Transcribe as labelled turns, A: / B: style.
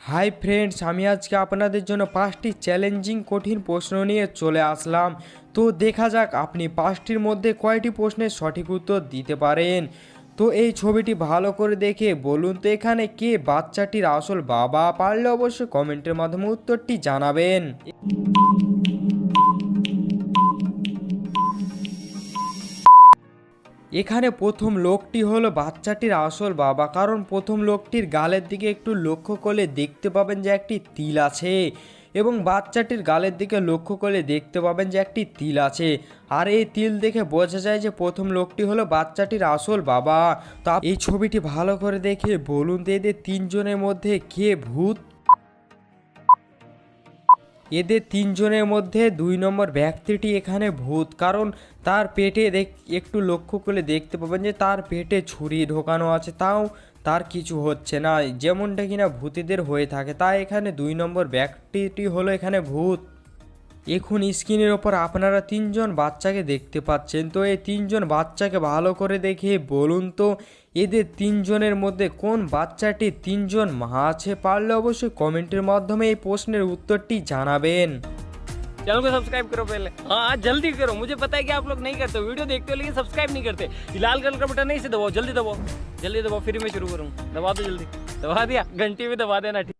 A: Hi friends, আমি আজকে আপনাদের জন্য 5টি চ্যালেঞ্জিং কঠিন প্রশ্ন নিয়ে চলে আসলাম। তো দেখা যাক আপনি 5টির মধ্যে কয়টি প্রশ্নের সঠিক উত্তর দিতে পারেন। তো এই ছবিটি ভালো করে দেখে বলুন তো এখানে কে বাচ্চাটির আসল বাবা? পারলে অবশ্যই কমেন্টের মাধ্যমে উত্তরটি জানাবেন। এখানে প্রথম লোকটি হলো বাচ্চাটির আসল বাবা, কারণ প্রথম লোকটির গালের দিকে একটু লক্ষ্য করলে দেখতে পাবেন যে একটি তিল আছে, এবং বাচ্চাটির গালের দিকে লক্ষ্য করলে দেখতে পাবেন যে একটি তিল আছে। আর এই তিল দেখে বোঝা যায় যে প্রথম লোকটি হলো বাচ্চাটির আসল বাবা। তো এই ছবিটি ভালো করে দেখে বলুন তো এদের তিনজনের মধ্যে কে ভূত? এদের তিনজনের মধ্যে 2 নম্বর ব্যক্তিটি এখানে ভূত, কারণ তার পেটে একটু লক্ষ্য করলে দেখতে পাবেন যে তার পেটে ছুরি ঢোকানো আছে, তাও তার কিছু হচ্ছে না, যেমনটা কিনা ভূতেদের হয়ে থাকে। তাই এখানে 2 নম্বর ব্যক্তিটি হলো এখানে ভূত। এখন স্ক্রিনের ওপর আপনারা 3জন বাচ্চাকে দেখতে পাচ্ছেন। তো এই 3জন বাচ্চাকে ভালো করে দেখে বলুন তো এদের 3জনের মধ্যে কোন বাচ্চাটি 3জন মা আছে? পারলে অবশ্যই কমেন্টের মাধ্যমে এই প্রশ্নের উত্তরটি জানাবেন।
B: चैनल को सब्सक्राइब करो पहले। हाँ जल्दी करो, मुझे पता है कि आप लोग नहीं करते, वीडियो देखते हो लेकिन सब्सक्राइब नहीं करते। ये लाल कलर का बटन नहीं, इसे दबाओ, जल्दी दबाओ, जल्दी दबाओ, फिर मैं शुरू करूँ। दबा दो जल्दी, दबा दिया, घंटी भी दबा देना। ठीक।